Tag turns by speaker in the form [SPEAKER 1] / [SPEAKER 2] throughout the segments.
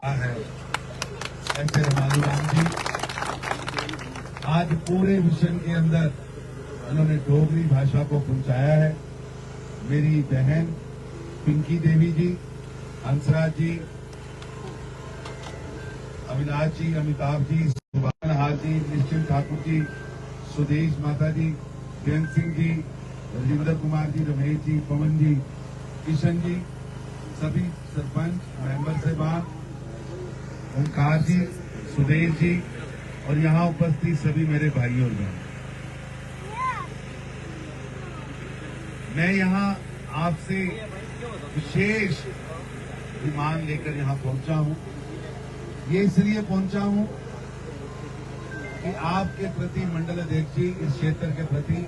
[SPEAKER 1] है ऐसे मालूराम जी आज पूरे मिशन के अंदर उन्होंने डोगरी भाषा को पहुंचाया है। मेरी बहन पिंकी देवी जी, हंसराज जी, अविनाश जी, अमिताभ जी, सुभान हार जी, निश्चिंत ठाकुर जी, सुदेश माता जी, जयंत सिंह जी, राजेंद्र कुमार जी, रमेश जी, पवन जी, किशन जी, सभी सरपंच मेंबर साहबान, ओंकार जी, सुदेश जी और यहाँ उपस्थित सभी मेरे भाइयों और बहनों, मैं यहाँ आपसे विशेष डिमांड लेकर यहाँ पहुंचा हूँ। ये इसलिए पहुंचा हूँ कि आपके प्रति मंडल अध्यक्ष जी, इस क्षेत्र के प्रति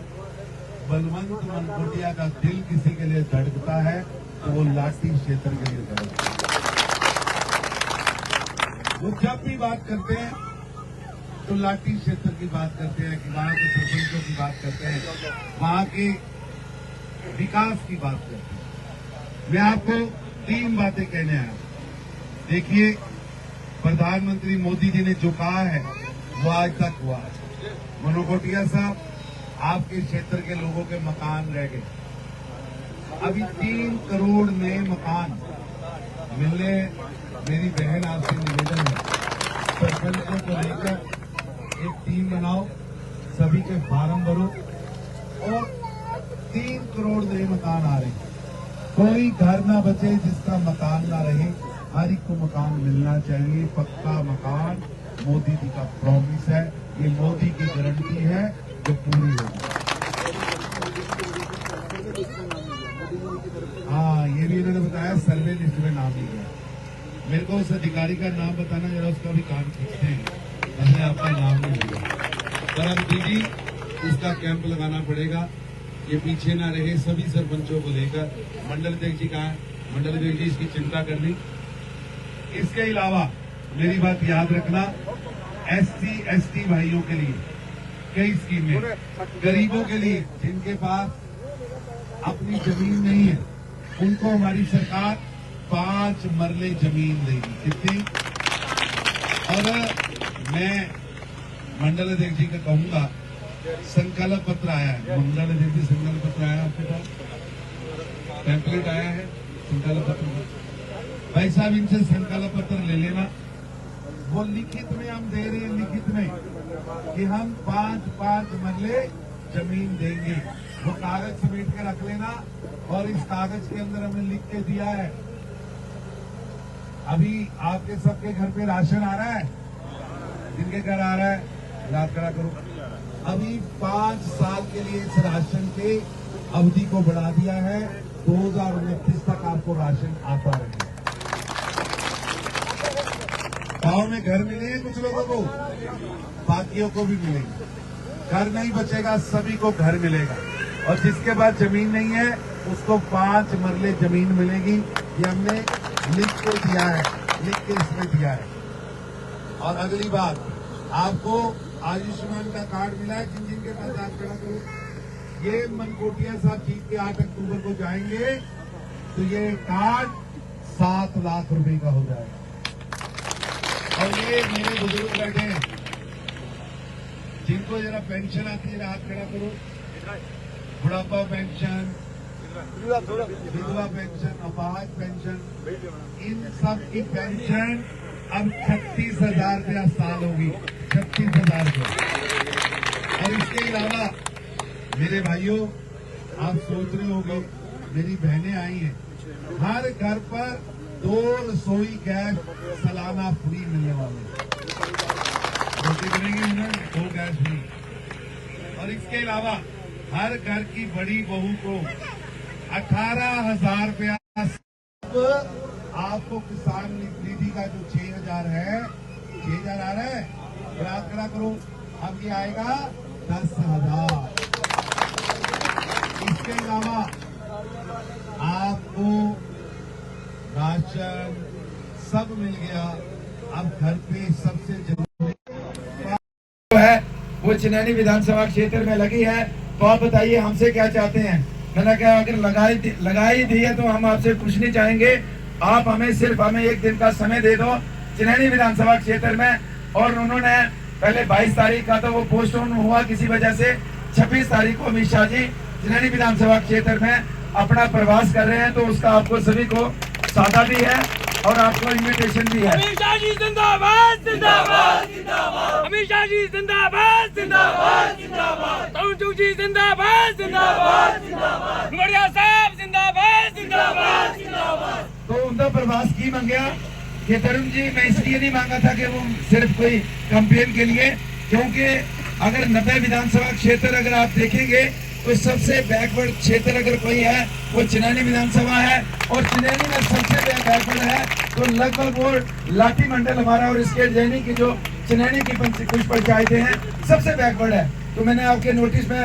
[SPEAKER 1] बलवंत मनकोटिया का दिल किसी के लिए धड़कता है तो वो लाठी क्षेत्र के लिए धड़कता है। वो जब भी बात करते हैं तो लाठी क्षेत्र की बात करते हैं, कि वहां के सरपंचों की बात करते हैं, वहां के विकास की बात करते हैं। मैं आपको 3 बातें कहने आया। देखिए, प्रधानमंत्री मोदी जी ने जो कहा है वो आज तक हुआ है। मनकोटिया साहब, आपके क्षेत्र के लोगों के मकान रह गए, अभी 3 करोड़ नए मकान मिलने। मेरी बहन आपसे निवेदन है, सरपंचों को लेकर एक टीम बनाओ, सभी के फार्म भरो और 3 करोड़ नए मकान आ रहे हैं। कोई घर ना बचे जिसका मकान ना रहे, हर एक को मकान मिलना चाहिए। पक्का मकान मोदी जी का प्रॉमिस है, ये मोदी की गारंटी है जो पूरी होगी। हाँ, ये भी इन्होंने बताया सर्वे लिस्ट में नाम लिया। मेरे को उस अधिकारी का नाम बताना जरा, उसका भी काम खींचते हैं, हमने आपका नाम नहीं लिया। पर अब दीदी उसका कैंप लगाना पड़ेगा, ये पीछे ना रहे। सभी सरपंचों को लेकर मंडल अध्यक्ष जी कहा है, मंडल अध्यक्ष जी इसकी चिंता करनी। इसके अलावा मेरी बात याद रखना, SC ST भाइयों के लिए कई स्कीमें, गरीबों के लिए जिनके पास अपनी जमीन नहीं है उनको हमारी सरकार 5 मरले जमीन देगी। कितनी? और मैं मंडल अध्यक्ष जी को कहूंगा, संकल्प पत्र आया है, मंडल अध्यक्ष जी संकल्प पत्र आया, आपके पास टेम्पलेट आया है संकल्प पत्र। भाई साहब, इनसे संकल्प पत्र ले लेना। वो लिखित में हम दे रहे हैं, लिखित में कि हम 5 मरले जमीन देंगे। वो कागज समेट के रख लेना और इस कागज के अंदर हमने लिख के दिया है। अभी आपके सबके घर पे राशन आ रहा है, जिनके घर आ रहा है याद करा करो। अभी 5 साल के लिए इस राशन के अवधि को बढ़ा दिया है, 2029 तक आपको राशन आता रहेगा। गांव में घर मिले कुछ लोगों को, बाकियों को भी मिलेंगे। घर नहीं बचेगा, सभी को घर मिलेगा। और जिसके पास जमीन नहीं है उसको 5 मरले जमीन मिलेगी। ये हमने लिख के दिया है, लिख के इसमें दिया है। और अगली बात, आपको आयुष्मान का कार्ड मिला है, जिन जिनके पास आप खड़ा करो। ये मनकोटिया साहब जीत के 8 अक्टूबर को जाएंगे तो ये कार्ड 7 लाख रुपए का हो जाएगा। और ये मेरे बुजुर्ग बैठे हैं, जिनको जरा पेंशन आती है, हाथ खड़ा करो। बुढ़ापा पेंशन, विधवा पेंशन, अपाहज पेंशन, इन सब की पेंशन अब 36,000 रुपया साल होगी, 36,000 रुपया। और इसके अलावा मेरे भाइयों, आप सोच रहे होंगे, मेरी बहनें आई हैं, हर घर पर 2 रसोई गैस सालाना फ्री मिलने वाले। रोटी बनेंगे उन्हें 2 गैस फ्री। और इसके अलावा हर घर की बड़ी बहू को 18,000 रुपया। आपको किसान निधि का जो 6,000 है, 6,000 आ रहा है, याद करा करो। अब ये आएगा 10,000। इसके अलावा आपको राशन सब मिल गया। अब घर पे सबसे जरूरी
[SPEAKER 2] है वो चिनैनी विधानसभा क्षेत्र में लगी है। तो आप बताइए हमसे क्या चाहते हैं। मैंने कहा अगर लगाई दी है तो हम आपसे कुछ नहीं चाहेंगे, आप हमें सिर्फ 1 दिन का समय दे दो। चिनैनी विधानसभा क्षेत्र में, और उन्होंने पहले 22 तारीख का तो वो पोस्टपोन हुआ किसी वजह से, 26 तारीख को अमित शाह जी चिनैनी विधानसभा क्षेत्र में अपना प्रवास कर रहे हैं। तो उसका आपको सभी को सादा भी है और आपको इन्विटेशन भी है।
[SPEAKER 3] अमित शाह जी जिंदाबाद जिंदाबाद जिंदाबाद, अमित शाह जी जिंदाबाद जिंदाबाद जिंदाबाद, तरुण चुग जी जिंदाबाद जिंदाबाद जिंदाबाद, बढ़िया साहब जिंदाबाद जिंदाबाद जिंदाबाद।
[SPEAKER 2] तो उनका प्रवास की मांगा कि तरुण जी, मैं इसलिए नहीं मांगा था कि वो सिर्फ कोई कैंपेन के लिए, क्योंकि अगर 90 विधानसभा क्षेत्र अगर आप देखेंगे तो सबसे बैकवर्ड क्षेत्र अगर कोई है वो चिनैनी विधानसभा है, और चिनैनी में सबसे बैकवर्ड है तो लगभग वो लाठी मंडल हमारा और इसके जैनी की जो चिनैनी की कुछ पंचायतें हैं सबसे बैकवर्ड है। तो मैंने आपके नोटिस में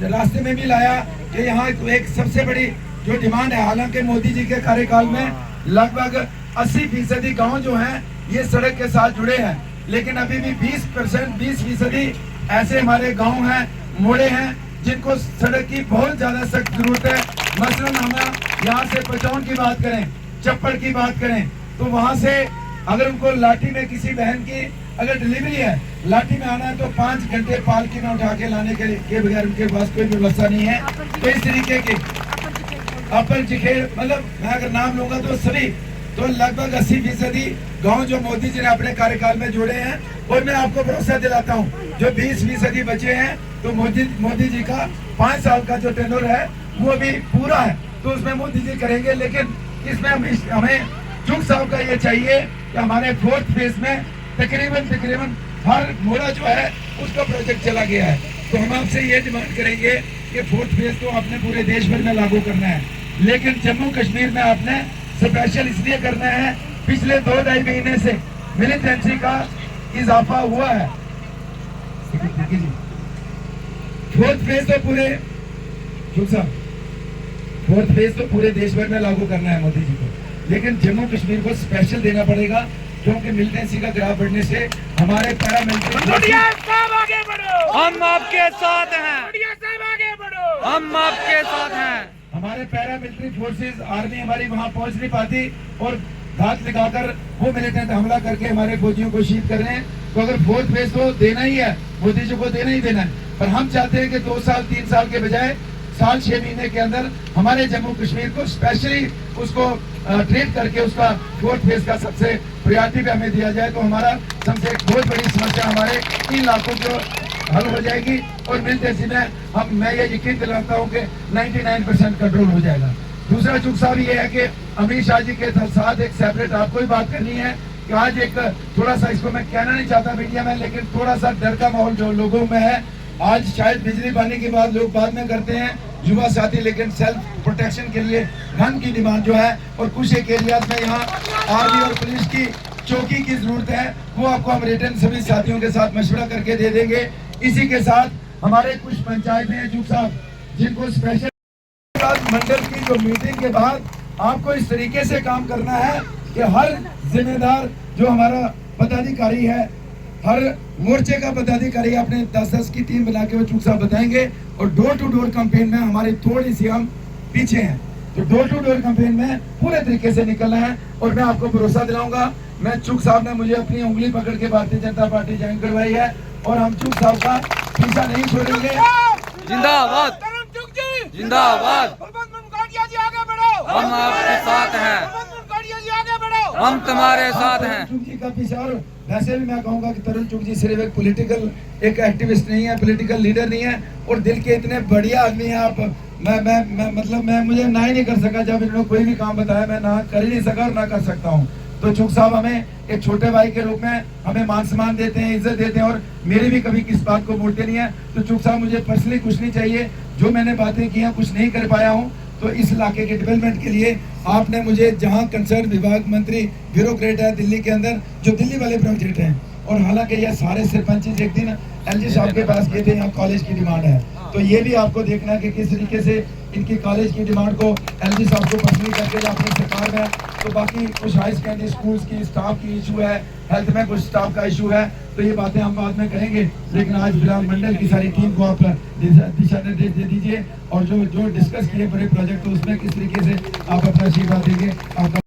[SPEAKER 2] रास्ते में भी लाया कि यहाँ एक सबसे बड़ी जो डिमांड है, हालांकि मोदी जी के कार्यकाल में लगभग 80% गाँव जो हैं ये सड़क के साथ जुड़े हैं, लेकिन अभी भी 20% ऐसे हमारे गाँव हैं, मोड़े हैं जिनको सड़क की बहुत ज्यादा सख्त जरूरत है। मसलन हम यहाँ से पचौन की बात करें, चप्पड़ की बात करें, तो वहाँ से अगर उनको लाठी में किसी बहन की अगर डिलीवरी है, लाठी में आना है तो 5 घंटे पालकी में उठा के लाने के बगैर उनके पास कोई व्यवस्था नहीं है। तो इस तरीके की अपर चिखेड़, मतलब मैं अगर नाम लूंगा तो सभी, तो लगभग 80% गाँव जो मोदी जी ने अपने कार्यकाल में जोड़े हैं, और मैं आपको भरोसा दिलाता हूँ जो 20% बचे हैं तो मोदी जी का 5 साल का जो टेन्योर है वो भी पूरा है, तो उसमें मोदी जी करेंगे। लेकिन इसमें हमें चुग साहब का ये चाहिए कि हमारे 4th फेज में तकरीबन हर मोड़ा जो है उसका प्रोजेक्ट चला गया है। तो हम आपसे ये डिमांड करेंगे कि 4th फेज तो आपने पूरे देश भर में लागू करना है, लेकिन जम्मू कश्मीर में आपने स्पेशल इसलिए करना है, पिछले 2-2.5 महीने से मिलिटेंसी का इजाफा हुआ है। 4th फेज तो पूरे 4th फेज तो पूरे देश भर में लागू करना है मोदी जी को, लेकिन जम्मू कश्मीर को स्पेशल देना पड़ेगा, क्योंकि मिलिटेंसी का ग्राफ बढ़ने से हमारे पैरामिलिट्री,
[SPEAKER 3] आगे बढ़ो,
[SPEAKER 4] हम आपके साथ हैं,
[SPEAKER 3] आगे बढ़ो,
[SPEAKER 4] हम आपके साथ हैं।
[SPEAKER 2] हमारे पैरामिलिट्री फोर्सेस, आर्मी हमारी वहां पहुंच नहीं पाती और घात लगाकर वो मिलिटेंट हमला करके हमारे फौजियों को शहीद कर रहे हैं। तो अगर 4th फेज तो देना ही है, मोदी जी को देना ही देना है, पर हम चाहते हैं कि 2 साल 3 साल के बजाय साल 6 महीने के अंदर हमारे जम्मू कश्मीर को स्पेशली उसको ट्रीट करके उसका 4th फेज का सबसे प्रायोरिटी पे हमें दिया जाए, तो हमारा सबसे एक बहुत बड़ी समस्या हमारे 3 लाखों जो हल हो जाएगी, और मिलते में मैं ये यकीन दिलाता हूँ कि 99% कंट्रोल हो जाएगा। दूसरा चुग साहब ये है कि अमित शाह जी के साथ एक सेपरेट आपको ही बात करनी है कि आज एक थोड़ा सा, इसको मैं कहना नहीं चाहता मीडिया में, लेकिन थोड़ा सा डर का माहौल जो लोगों में है। आज शायद बिजली पानी की बात लोग बाद में करते हैं, युवा साथी, लेकिन सेल्फ प्रोटेक्शन के लिए गन की डिमांड जो है, और कुछ एक एरियाज में यहाँ आर्मी और पुलिस की चौकी की जरूरत है, वो आपको हम रिटर्न सभी साथियों के साथ मशवरा करके दे देंगे। इसी के साथ हमारे कुछ पंचायतें हैं चुग साहब, जिनको स्पेशल मंडल की जो मीटिंग के बाद आपको इस तरीके से काम करना है कि हर जिम्मेदार जो हमारा पदाधिकारी है, हर मोर्चे का पदाधिकारी अपने 10-10 की टीम बना के वो चुग साहब बताएंगे, और डोर टू डोर कैंपेन में हमारी थोड़ी सी हम पीछे हैं, तो डोर टू डोर कैंपेन में पूरे तरीके से निकलना है। और मैं आपको भरोसा दिलाऊंगा, मैं चुग साहब ने मुझे अपनी उंगली पकड़ के भारतीय जनता पार्टी ज्वाइन करवाई है, और हम चुग साहब का पीछा नहीं छोड़ेंगे।
[SPEAKER 4] जिंदाबाद, जिंदाबाद,
[SPEAKER 3] आगे बढ़ो,
[SPEAKER 4] हम आपके साथ हैं,
[SPEAKER 3] आगे बढ़ो,
[SPEAKER 4] हम तुम्हारे साथ हैं।
[SPEAKER 2] चुग जी का पीछा, और वैसे भी मैं कहूंगा कि तरुण चुग जी सिर्फ एक पॉलिटिकल एक एक्टिविस्ट नहीं है, पॉलिटिकल लीडर नहीं है, और दिल के इतने बढ़िया आदमी हैं आप। मैं मुझे ना ही नहीं कर सका, जब इन्होंने कोई भी काम बताया मैं ना कर ही नहीं सका और ना कर सकता हूँ। तो चुग साहब हमें एक छोटे भाई के रूप में हमें मान सम्मान देते हैं, इज्जत देते हैं, और मेरी भी कभी किस बात को मोड़ते नहीं है। तो चुग साहब मुझे पर्सनली कुछ नहीं चाहिए, जो मैंने बातें की हैं कुछ नहीं कर पाया हूँ, तो इस इलाके के डेवलपमेंट के लिए आपने मुझे जहाँ कंसर्न विभाग मंत्री ब्यूरोक्रेट है दिल्ली के अंदर, जो दिल्ली वाले प्रोजेक्ट हैं, और हालांकि ये सारे सरपंच एक दिन एलजी साहब के पास गए थे, यहाँ कॉलेज की डिमांड है, तो ये भी आपको देखना है कि किस तरीके से इनकी कॉलेज की डिमांड को एलजी साहब को पर्सनली करके अपनी सरकार में। तो बाकी कुछ हाई सेकेंडरी स्कूल्स की स्टाफ की इशू है, हेल्थ में कुछ स्टाफ का इशू है, तो ये बातें हम बाद में करेंगे, लेकिन आज फिलहाल मंडल की सारी टीम को आप दिशा निर्देश दे दीजिए, और जो डिस्कस किए बड़े प्रोजेक्ट उसमें किस तरीके से आप अपना आशीर्वाद देंगे। आपका